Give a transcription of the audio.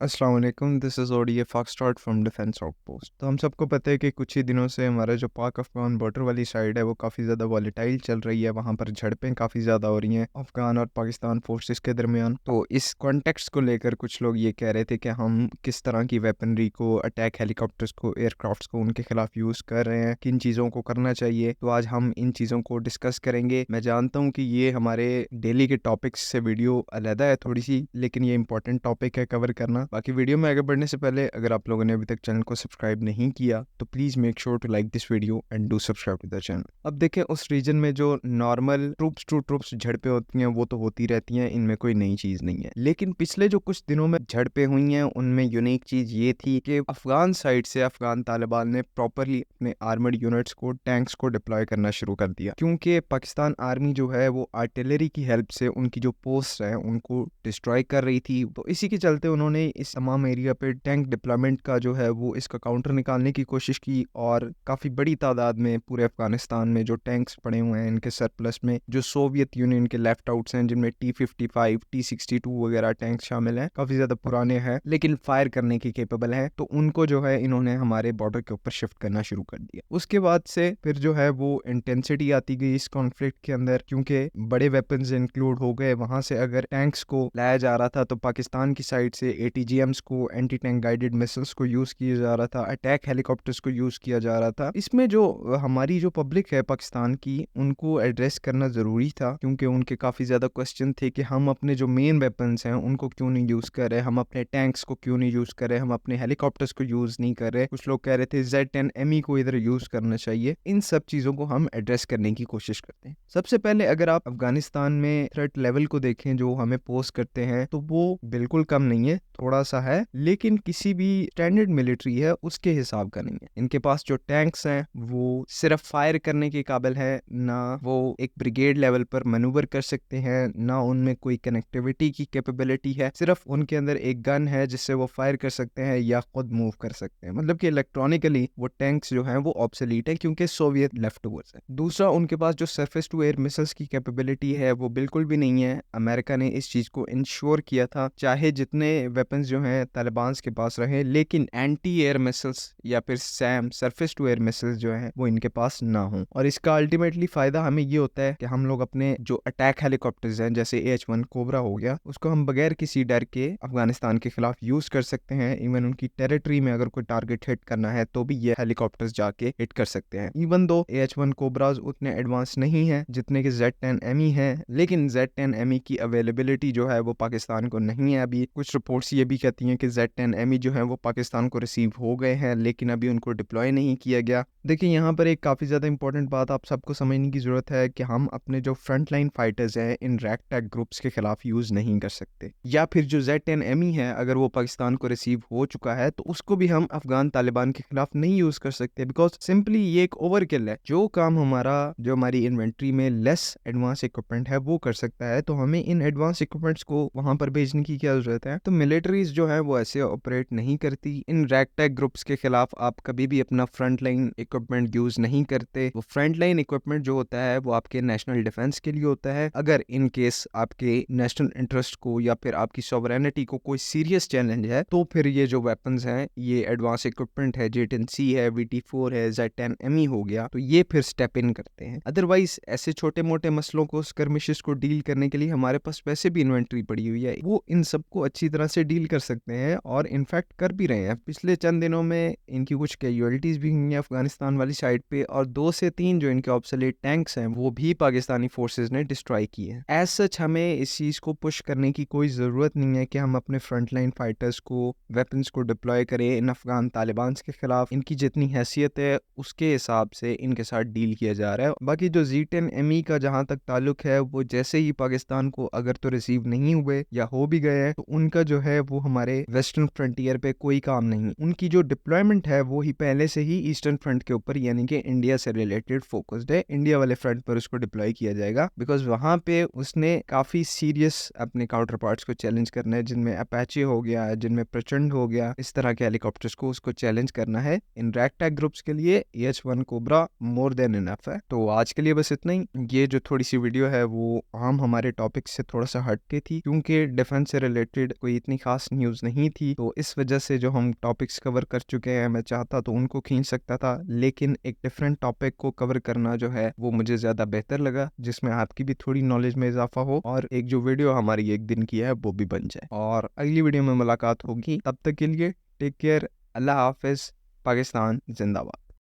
अस्सलाम वालेकुम, this is ODA foxtrot from defence outpost. तो हम सबको पता है कि कुछ ही दिनों से हमारा जो पाक अफ़गान बॉर्डर वाली साइड है वो काफ़ी ज़्यादा वॉलेटाइल चल रही है। वहाँ पर झड़पें काफ़ी ज़्यादा हो रही हैं अफ़गान और पाकिस्तान फोर्सेस के दरमियान। तो इस कॉन्टेक्स्ट को लेकर कुछ लोग ये कह रहे थे कि हम किस तरह की वेपनरी को, अटैक हेलीकॉप्टर्स को, एयरक्राफ्ट्स को उनके खिलाफ यूज़ कर रहे हैं, किन चीज़ों को करना चाहिए। तो आज हम इन चीज़ों को डिस्कस करेंगे। मैं जानता हूँ कि ये हमारे डेली के टॉपिक्स से वीडियो अलग है थोड़ी सी, लेकिन ये इंपॉर्टेंट टॉपिक है कवर करना। बाकी वीडियो में आगे बढ़ने से पहले अगर आप लोगों ने अभी तक चैनल को सब्सक्राइब नहीं किया तो please make sure to like this video and do subscribe to the channel. अब देखें, उस रीजन में जो नॉर्मल ट्रूप्स टू ट्रूप्स झड़पें होती हैं वो तो होती रहती हैं, इनमें कोई नई चीज नहीं है। लेकिन पिछले जो कुछ दिनों में झड़पें हुई हैं उनमें यूनिक चीज ये थी कि अफगान साइड से अफगान तालिबान ने प्रॉपरली अपने आर्मर्ड यूनिट्स को, टैंक्स को डिप्लॉय करना शुरू कर दिया, क्योंकि पाकिस्तान आर्मी जो है वो आर्टिलरी की हेल्प से उनकी जो पोस्ट है उनको डिस्ट्रॉय कर रही थी। तो इसी के चलते उन्होंने इस तमाम एरिया पे टैंक डिप्लॉयमेंट का जो है वो इसका काउंटर निकालने की कोशिश की, और काफ़ी बड़ी तादाद में पूरे अफगानिस्तान में जो टैंक्स पड़े हुए हैं इनके सरप्लस में, जो सोवियत यूनियन के लेफ्ट आउट्स हैं जिनमें T-55, T-62 वगैरह टैंक शामिल हैं, काफ़ी ज़्यादा पुराने हैं लेकिन फायर करने की केपेबल हैं, तो उनको जो है इन्होंने हमारे बॉर्डर के ऊपर शिफ्ट करना शुरू कर दिया। उसके बाद से फिर जो है वो इंटेंसिटी आती गई इस कॉन्फ्लिक्ट के अंदर, क्योंकि बड़े वेपन्स इंक्लूड हो गए। वहां से अगर टैंक्स को लाया जा रहा था तो पाकिस्तान की साइड से ATGMs को, एंटी टैंक गाइडेड मिसाइल्स को यूज किया जा रहा था, अटैक हेलीकॉप्टर्स को यूज किया जा रहा था। इसमें जो हमारी जो पब्लिक है पाकिस्तान की, उनको एड्रेस करना जरूरी था, क्योंकि उनके काफी ज्यादा क्वेश्चन थे कि हम अपने जो मेन वेपन्स हैं उनको क्यों नहीं यूज कर रहे, हम अपने टैंक्स को क्यों नहीं यूज कर रहे, हम अपने हेलीकॉप्टर्स को यूज नहीं कर रहे। कुछ लोग कह रहे थे Z-10ME को इधर यूज करना चाहिए। इन सब चीजों को हम एड्रेस करने की कोशिश करते हैं। सबसे पहले अगर आप अफगानिस्तान में थ्रेट लेवल को देखें जो हमें पोज करते हैं, तो वो बिल्कुल कम नहीं है, थोड़ा सा है, लेकिन किसी भी स्टैंडर्ड मिलिट्री है उसके हिसाब का नहीं है। इनके पास जो टैंक्स हैं वो सिर्फ फायर करने के काबिल है, ना वो एक ब्रिगेड लेवल पर मैनूवर कर सकते हैं, ना उनमें कोई कनेक्टिविटी की कैपेबिलिटी है। सिर्फ उनके अंदर एक गन है जिससे वो फायर कर सकते हैं या खुद मूव कर सकते हैं। मतलब कि इलेक्ट्रॉनिकली वो टैंक्स जो हैं वो ऑब्सोलीट है, क्योंकि सोवियत लेफ्ट ओवर्स है। दूसरा, उनके पास जो सरफेस टू एयर मिसाइल्स की कैपेबिलिटी है वो बिल्कुल भी नहीं है। अमेरिका ने इस चीज को इंश्योर किया था, चाहे जितने वेपन्स जो हैं तालिबान के पास रहे, लेकिन एंटी एयर मिसाइल्स या फिर SAM surface to air missiles जो हैं वो इनके पास ना हो। और इसका अल्टीमेटली फायदा हमें ये होता है कि हम लोग अपने जो अटैक हेलीकॉप्टर्स हैं जैसे AH-1 कोबरा हो गया, उसको हम बगैर किसी डर के अफगानिस्तान के खिलाफ यूज कर सकते हैं। इवन उनकी टेरिटरी में अगर कोई टारगेट हिट करना है तो भी ये हेलीकॉप्टर्स जाके हिट कर सकते हैं। इवन दो AH-1 कोबराज उतने एडवांस नहीं है जितने के Z-10ME हैं, लेकिन Z-10ME की अवेलेबिलिटी जो है वो पाकिस्तान को नहीं है अभी। कुछ रिपोर्ट्स ये भी कहती हैं कि Z-10ME जो है वो पाकिस्तान को रिसीव हो गए हैं, लेकिन अभी उनको डिप्लॉय नहीं किया गया। देखिए, यहाँ पर एक काफ़ी ज़्यादा इंपॉर्टेंट बात आप सबको समझने की ज़रूरत है कि हम अपने जो फ्रंट लाइन फाइटर्स हैं इन रैगटैग ग्रुप्स के खिलाफ यूज़ नहीं कर सकते, या फिर जो Z-10ME है अगर वो पाकिस्तान को रिसीव हो चुका है तो उसको भी हम अफगान तालिबान के खिलाफ नहीं यूज़ कर सकते, बिकॉज सिंपली ये एक ओवरकिल है। जो काम जो हमारी इन्वेंट्री में लेस एडवांस इक्विपमेंट है वो कर सकता है, तो हमें इन एडवांस इक्विपमेंट्स को वहां पर भेजने की क्या जरूरत है। तो मिलिट्रीज जो है वो ऐसे ऑपरेट नहीं करती। इन रैगटैग ग्रुप्स के खिलाफ आप कभी भी अपना फ्रंट लाइन इक्विपमेंट यूज नहीं करते। वो फ्रंट लाइन इक्विपमेंट जो होता है वो आपके नेशनल डिफेंस के लिए होता है। अगर इन केस आपके नेशनल इंटरेस्ट को या फिर आपकी सॉवरेनिटी को कोई सीरियस चैलेंज है, तो फिर ये जो वेपन्स हैं, ये एडवांस इक्विपमेंट है, J-10C है, VT-4 है, Z-10ME हो गया, तो ये फिर स्टेप इन करते हैं। अदरवाइज ऐसे छोटे मोटे मसलों को, स्कर्मिशेस को डील करने के लिए हमारे पास वैसे भी इन्वेंट्री पड़ी हुई है, वो इन सबको अच्छी तरह से डील कर सकते हैं और इनफैक्ट कर भी रहे हैं। पिछले चंद दिनों में इनकी कुछ कैजुअलिटीज भी हुई हैं अफगानिस्तान वाली साइड पे, और 2 से 3 जो इनके ऑब्सोलीट टैंक्स हैं वो भी पाकिस्तानी फोर्सेस ने डिस्ट्रॉय किए हैं। एज सच हमें इस चीज को पुश करने की कोई जरूरत नहीं है कि हम अपने फ्रंट लाइन फाइटर्स को, वेपन्स को डिप्लॉय करें इन अफगान तालिबान के खिलाफ। इनकी जितनी हैसियत है उसके हिसाब से इनके साथ डील किया जा रहा है। बाकी जो Z-10ME का जहां तक ताल्लुक है, वो जैसे ही पाकिस्तान को अगर तो रिसीव नहीं हुए या हो भी गए हैं, तो उनका जो है वो हमारे वेस्टर्न फ्रंटियर पे कोई काम नहीं। उनकी जो डिप्लॉयमेंट है वो ही पहले से ही ईस्टर्न फ्रंट के ऊपर, यानी कि इंडिया से रिलेटेड फोकस्ड है। इंडिया वाले फ्रंट पर उसको डिप्लॉय किया जाएगा, बिकॉज वहां पे उसने काफी सीरियस अपने काउंटर पार्ट्स को चैलेंज करना है, जिनमें अपाचे हो गया, जिनमें प्रचंड हो गया, इस तरह के हेलीकॉप्टर्स को उसको चैलेंज करना है। इन रैगटैग ग्रुप्स के लिए AH-1 cobra more than enough है। तो आज के लिए बस इतना ही। ये जो थोड़ी सी वीडियो है वो आम हमारे टॉपिक से थोड़ा सा हट के थी, क्योंकि डिफेंस से रिलेटेड कोई इतनी खास نیوز نہیں تھی، تو اس وجہ سے جو ہم ٹاپکس کور کر چکے ہیں میں چاہتا تو ان کو کھینچ سکتا تھا، لیکن ایک ڈفرینٹ ٹاپک کو کور کرنا جو ہے وہ مجھے زیادہ بہتر لگا، جس میں آپ کی بھی تھوڑی نالج میں اضافہ ہو اور ایک جو ویڈیو ہماری ایک دن کی ہے وہ بھی بن جائے۔ اور اگلی ویڈیو میں ملاقات ہوگی، تب تک کے لیے ٹیک کیئر، اللہ حافظ، پاکستان زندہ باد۔